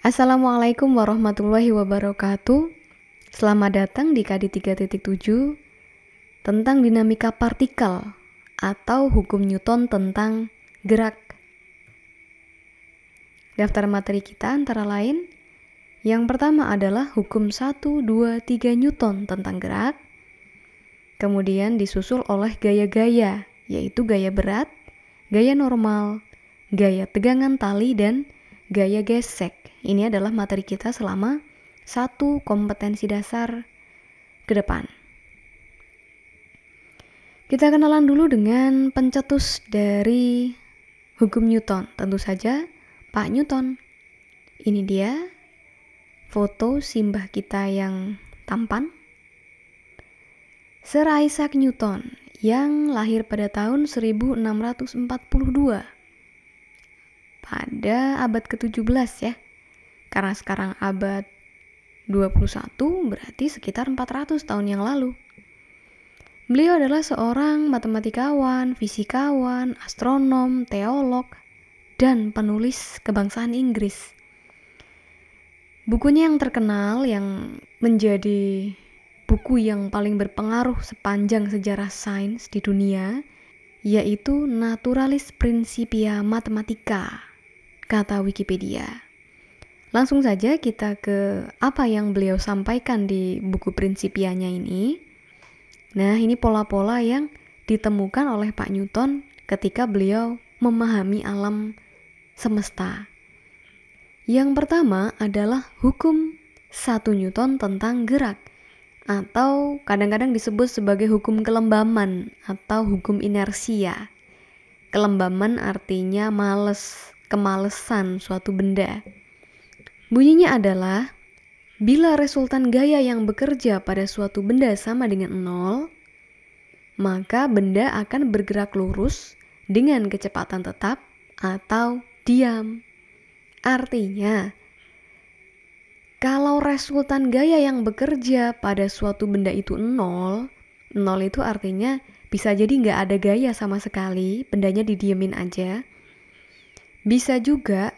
Assalamualaikum warahmatullahi wabarakatuh. Selamat datang di KD 3.7 tentang dinamika partikel atau hukum Newton tentang gerak. Daftar materi kita antara lain, yang pertama adalah hukum 1, 2, 3 Newton tentang gerak. Kemudian disusul oleh gaya-gaya, yaitu gaya berat, gaya normal, gaya tegangan tali, dan gaya gesek. Ini adalah materi kita selama 1 kompetensi dasar ke depan. Kita kenalan dulu dengan pencetus dari hukum Newton. Tentu saja Pak Newton. Ini dia foto simbah kita yang tampan. Sir Isaac Newton yang lahir pada tahun 1642 pada abad ke-17 ya. Karena sekarang abad 21 berarti sekitar 400 tahun yang lalu. Beliau adalah seorang matematikawan, fisikawan, astronom, teolog, dan penulis kebangsaan Inggris. Bukunya yang terkenal yang menjadi buku yang paling berpengaruh sepanjang sejarah sains di dunia yaitu Naturalis Principia Mathematica, kata Wikipedia. Langsung saja kita ke apa yang beliau sampaikan di buku Principianya ini. Nah, ini pola-pola yang ditemukan oleh Pak Newton ketika beliau memahami alam semesta. Yang pertama adalah hukum 1 Newton tentang gerak, atau kadang-kadang disebut sebagai hukum kelembaman atau hukum inersia. Kelembaman artinya kemalesan suatu benda. Bunyinya adalah, bila resultan gaya yang bekerja pada suatu benda sama dengan 0, maka benda akan bergerak lurus dengan kecepatan tetap atau diam. Artinya, kalau resultan gaya yang bekerja pada suatu benda itu 0 itu artinya bisa jadi nggak ada gaya sama sekali, bendanya didiemin aja. Bisa juga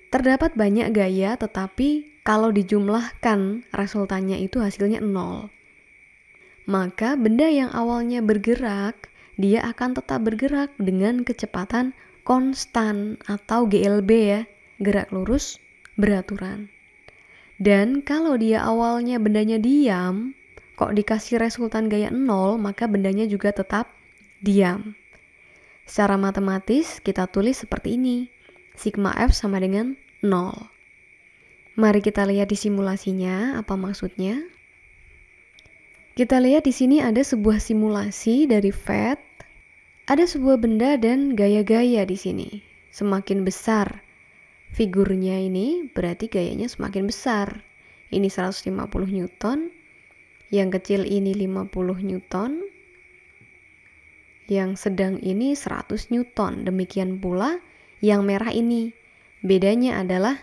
terdapat banyak gaya, tetapi kalau dijumlahkan resultannya itu hasilnya 0. Maka benda yang awalnya bergerak, dia akan tetap bergerak dengan kecepatan konstan atau GLB ya, gerak lurus beraturan. Dan kalau dia awalnya bendanya diam, kok dikasih resultan gaya 0, maka bendanya juga tetap diam. Secara matematis kita tulis seperti ini. Sigma F sama dengan 0. Mari kita lihat di simulasinya, apa maksudnya. Kita lihat di sini ada sebuah simulasi dari FET. Ada sebuah benda dan gaya-gaya di sini. Semakin besar figurnya ini, berarti gayanya semakin besar. Ini 150 Newton. Yang kecil ini 50 Newton. Yang sedang ini 100 Newton. Demikian pula yang merah ini. Bedanya adalah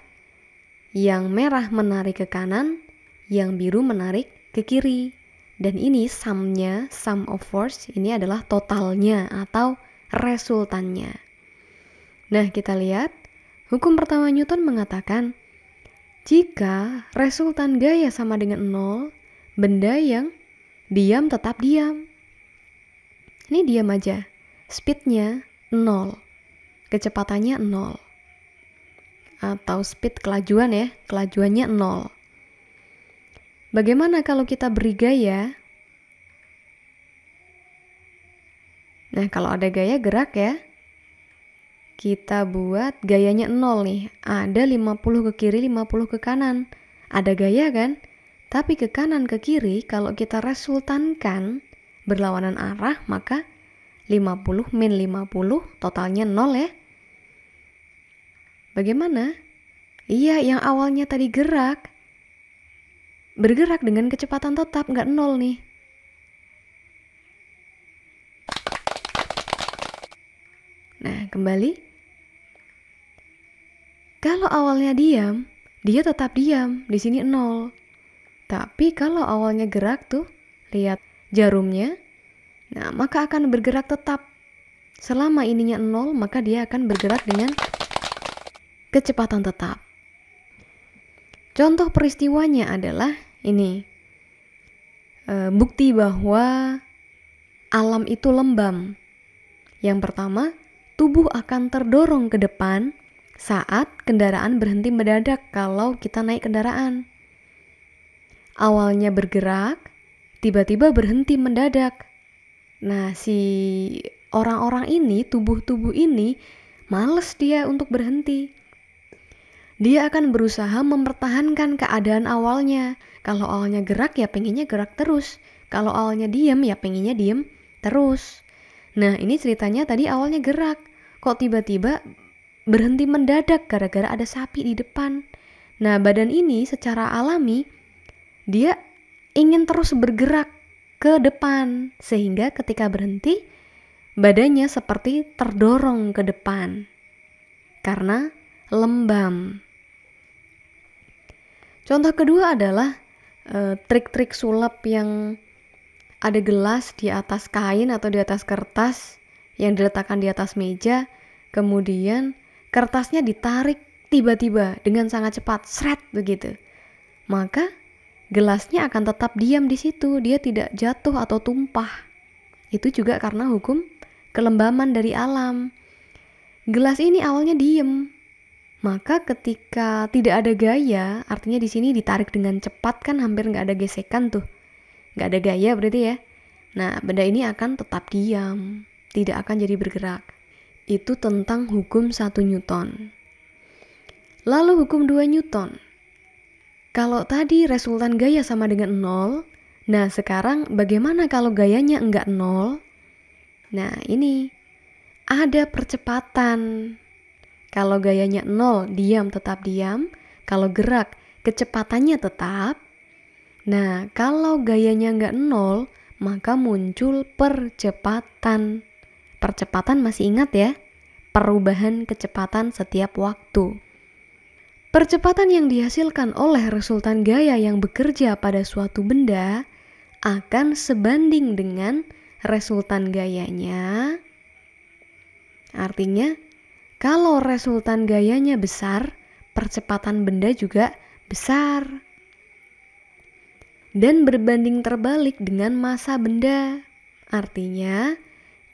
yang merah menarik ke kanan, yang biru menarik ke kiri. Dan ini sum-nya, sum of force, ini adalah totalnya atau resultannya. Nah, kita lihat. Hukum pertama Newton mengatakan, jika resultan gaya sama dengan 0, benda yang diam tetap diam. Ini diam aja. Speed-nya 0. Kecepatannya 0. Atau speed kelajuan ya, kelajuannya 0. Bagaimana kalau kita beri gaya? Nah, kalau ada gaya gerak ya, kita buat gayanya 0 nih. Ada 50 ke kiri, 50 ke kanan. Ada gaya kan? Tapi ke kanan ke kiri, kalau kita resultankan berlawanan arah, maka 50 min 50 totalnya 0 ya. Bagaimana? Iya, yang awalnya tadi bergerak dengan kecepatan tetap, nggak 0 nih. Nah, kembali. Kalau awalnya diam, dia tetap diam, di sini 0. Tapi kalau awalnya gerak tuh, lihat jarumnya, nah maka akan bergerak tetap. Selama ininya 0, maka dia akan bergerak dengan kecepatan tetap. Contoh peristiwanya adalah ini, bukti bahwa alam itu lembam. Yang pertama, tubuh akan terdorong ke depan saat kendaraan berhenti mendadak kalau kita naik kendaraan. Awalnya bergerak, tiba-tiba berhenti mendadak. Nah, si orang-orang ini, tubuh-tubuh ini, males dia untuk berhenti. Dia akan berusaha mempertahankan keadaan awalnya. Kalau awalnya gerak, ya pengennya gerak terus. Kalau awalnya diem, ya pengennya diem terus. Nah, ini ceritanya tadi awalnya gerak. Kok tiba-tiba berhenti mendadak gara-gara ada sapi di depan. Nah, badan ini secara alami, dia ingin terus bergerak ke depan. Sehingga ketika berhenti, badannya seperti terdorong ke depan. Karena lembam. Contoh kedua adalah trik-trik sulap yang ada gelas di atas kain atau di atas kertas yang diletakkan di atas meja, kemudian kertasnya ditarik tiba-tiba dengan sangat cepat, sret begitu. Maka gelasnya akan tetap diam di situ, dia tidak jatuh atau tumpah. Itu juga karena hukum kelembaman dari alam. Gelas ini awalnya diem, maka ketika tidak ada gaya, artinya di sini ditarik dengan cepat kan hampir nggak ada gesekan tuh. Nggak ada gaya berarti ya. Nah, benda ini akan tetap diam, tidak akan jadi bergerak. Itu tentang hukum 1 Newton. Lalu hukum 2 Newton. Kalau tadi resultan gaya sama dengan 0, nah sekarang bagaimana kalau gayanya enggak 0? Nah, ini ada percepatan. Kalau gayanya 0, diam tetap diam. Kalau gerak, kecepatannya tetap. Nah, kalau gayanya nggak 0, maka muncul percepatan. Percepatan masih ingat ya? Perubahan kecepatan setiap waktu. Percepatan yang dihasilkan oleh resultan gaya yang bekerja pada suatu benda akan sebanding dengan resultan gayanya. Artinya, kalau resultan gayanya besar, percepatan benda juga besar. Dan berbanding terbalik dengan massa benda. Artinya,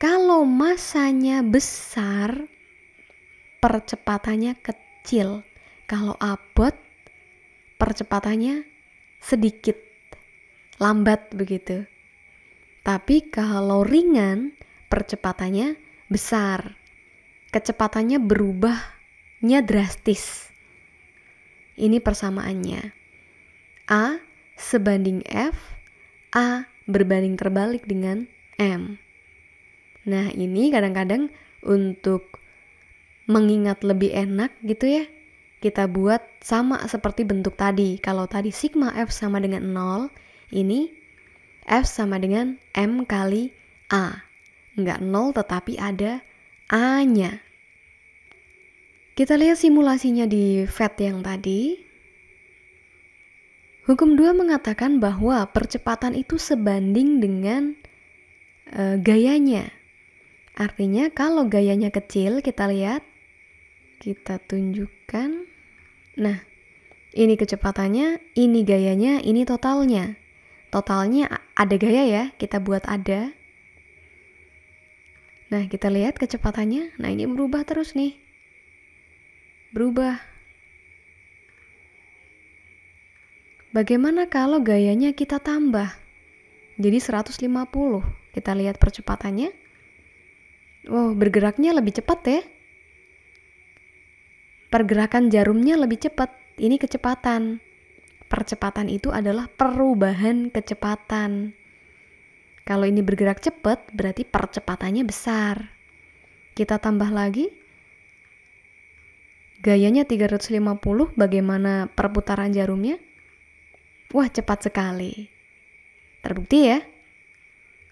kalau massanya besar, percepatannya kecil. Kalau abot, percepatannya sedikit, lambat begitu. Tapi kalau ringan, percepatannya besar. Kecepatannya berubahnya drastis. Ini persamaannya. A sebanding F, A berbanding terbalik dengan M. Nah, ini kadang-kadang untuk mengingat lebih enak gitu ya, kita buat sama seperti bentuk tadi. Kalau tadi sigma F sama dengan 0, ini F sama dengan M kali A. Enggak 0 tetapi ada A-nya. Kita lihat simulasinya di FET yang tadi. Hukum 2 mengatakan bahwa percepatan itu sebanding dengan gayanya. Artinya kalau gayanya kecil, kita lihat, kita tunjukkan. Nah, ini kecepatannya, ini gayanya, ini totalnya. Totalnya ada gaya ya, kita buat ada. Nah, kita lihat kecepatannya. Nah, ini berubah terus nih. Berubah. Bagaimana kalau gayanya kita tambah? Jadi 150. Kita lihat percepatannya. Wow, bergeraknya lebih cepat ya. Pergerakan jarumnya lebih cepat. Ini kecepatan. Percepatan itu adalah perubahan kecepatan. Kalau ini bergerak cepat, berarti percepatannya besar. Kita tambah lagi. Gayanya 350, bagaimana perputaran jarumnya? Wah, cepat sekali. Terbukti ya?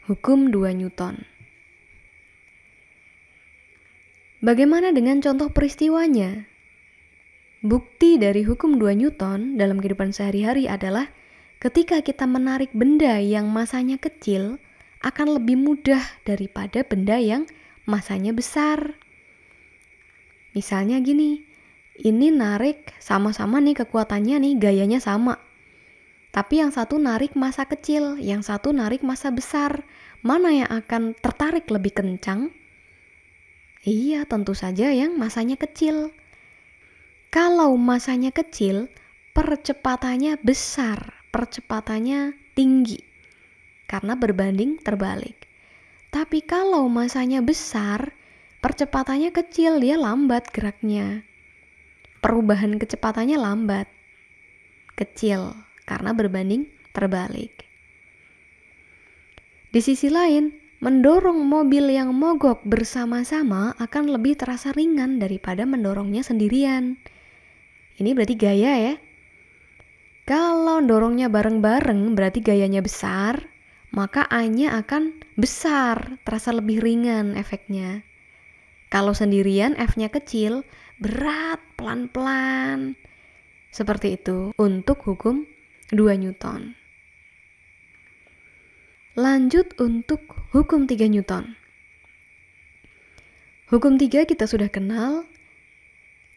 Hukum 2 Newton. Bagaimana dengan contoh peristiwanya? Bukti dari hukum 2 Newton dalam kehidupan sehari-hari adalah ketika kita menarik benda yang masanya kecil, akan lebih mudah daripada benda yang masanya besar. Misalnya gini, Ini narik sama-sama nih kekuatannya nih, gayanya sama. Tapi yang satu narik massa kecil, yang satu narik massa besar. Mana yang akan tertarik lebih kencang? Iya, tentu saja yang massanya kecil. Kalau massanya kecil, percepatannya besar, percepatannya tinggi. Karena berbanding terbalik. Tapi kalau massanya besar, percepatannya kecil, dia lambat geraknya. Perubahan kecepatannya lambat, kecil, karena berbanding terbalik. Di sisi lain, mendorong mobil yang mogok bersama-sama akan lebih terasa ringan daripada mendorongnya sendirian. Ini berarti gaya ya. Kalau dorongnya bareng-bareng berarti gayanya besar, maka A-nya akan besar, terasa lebih ringan efeknya. Kalau sendirian F-nya kecil, berat, pelan-pelan. Seperti itu untuk hukum 2 Newton. Lanjut untuk hukum 3 Newton. Hukum 3 kita sudah kenal.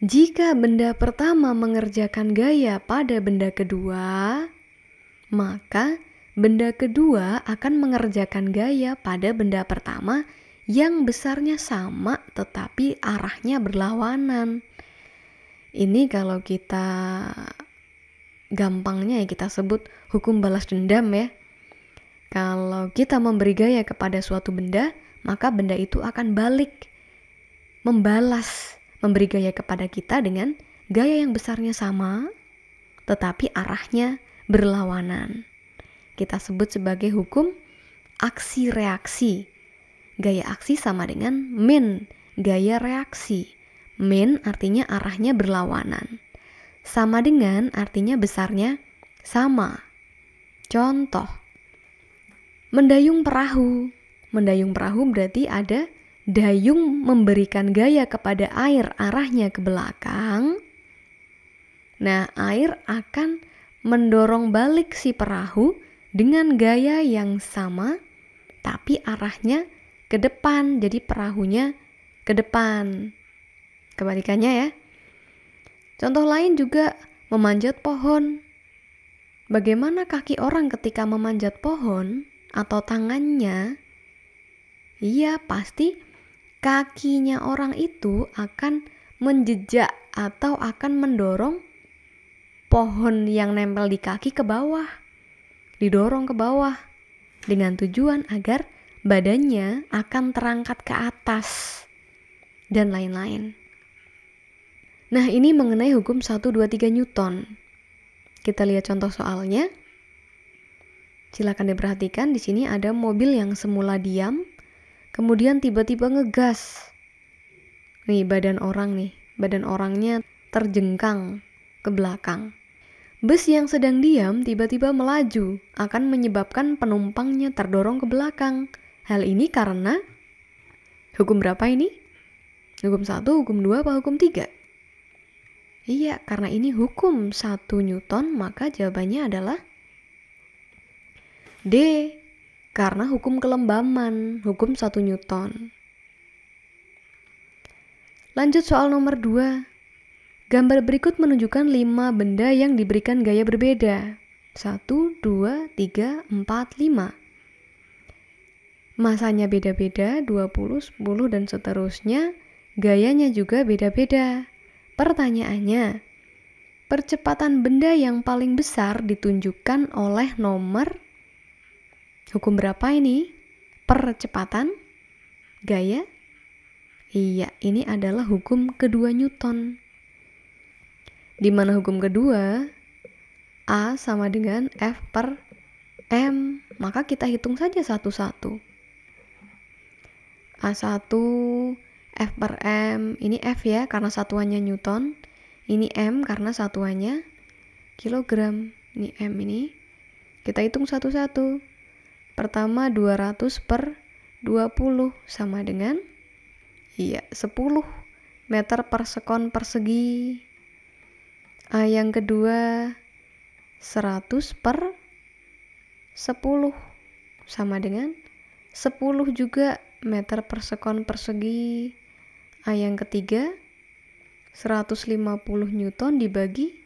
Jika benda pertama mengerjakan gaya pada benda kedua, maka benda kedua akan mengerjakan gaya pada benda pertama yang besarnya sama tetapi arahnya berlawanan. Ini kalau kita gampangnya ya kita sebut hukum balas dendam ya. Kalau kita memberi gaya kepada suatu benda, maka benda itu akan balik membalas, memberi gaya kepada kita dengan gaya yang besarnya sama tetapi arahnya berlawanan. Kita sebut sebagai hukum aksi reaksi. Gaya aksi sama dengan min, gaya reaksi. Min artinya arahnya berlawanan. Sama dengan artinya besarnya sama. Contoh, mendayung perahu. Mendayung perahu berarti ada dayung memberikan gaya kepada air arahnya ke belakang. Nah, air akan mendorong balik si perahu dengan gaya yang sama, tapi arahnya ke depan, jadi perahunya ke depan. Kebalikannya ya. Contoh lain juga memanjat pohon. Bagaimana kaki orang ketika memanjat pohon atau tangannya? Iya, pasti kakinya orang itu akan menjejak atau akan mendorong pohon yang nempel di kaki ke bawah. Didorong ke bawah dengan tujuan agar badannya akan terangkat ke atas dan lain-lain. Nah, ini mengenai hukum 1, 2, 3 Newton. Kita lihat contoh soalnya. Silakan diperhatikan, di sini ada mobil yang semula diam, kemudian tiba-tiba ngegas. Nih, badan orangnya terjengkang ke belakang. Bus yang sedang diam tiba-tiba melaju, akan menyebabkan penumpangnya terdorong ke belakang. Hal ini karena hukum berapa ini? Hukum 1, hukum 2, apa hukum 3? Iya, karena ini hukum 1 Newton, maka jawabannya adalah D. Karena hukum kelembaman, hukum 1 Newton. Lanjut soal nomor 2. Gambar berikut menunjukkan 5 benda yang diberikan gaya berbeda. 1, 2, 3, 4, 5. Masanya beda-beda, 20, 10, dan seterusnya. Gayanya juga beda-beda. Pertanyaannya, percepatan benda yang paling besar ditunjukkan oleh nomor hukum berapa ini? Percepatan gaya? Iya, ini adalah hukum kedua Newton. Di mana hukum kedua, A sama dengan F per M. Maka kita hitung saja satu-satu. A1, F per M. Ini F ya, karena satuannya Newton. Ini M karena satuannya kilogram. Ini M ini. Kita hitung satu-satu. Pertama 200 per 20 sama dengan 10 meter per sekon persegi. Yang kedua 100 per 10 sama dengan 10 juga meter per sekon persegi. Yang ketiga 150 Newton dibagi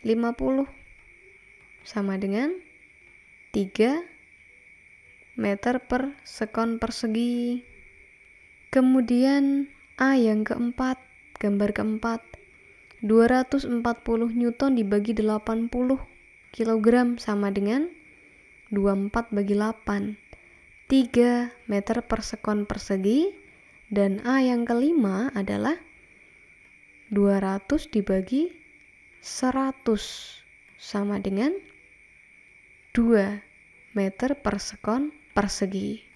50 sama dengan 3 meter per sekon persegi. Kemudian A yang keempat, gambar keempat, 240 Newton dibagi 80 kilogram sama dengan 24 bagi 8, 3 meter per sekon persegi. Dan A yang kelima adalah 200 dibagi 100 sama dengan 2 meter per sekon persegi.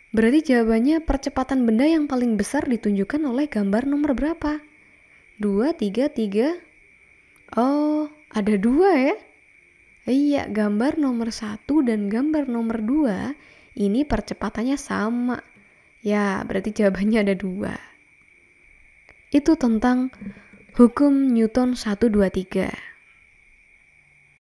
Berarti jawabannya percepatan benda yang paling besar ditunjukkan oleh gambar nomor berapa? 2, 3, 3. Oh, ada 2 ya? Iya, gambar nomor 1 dan gambar nomor 2 ini percepatannya sama. Ya, berarti jawabannya ada 2. Itu tentang hukum Newton 1, 2, 3.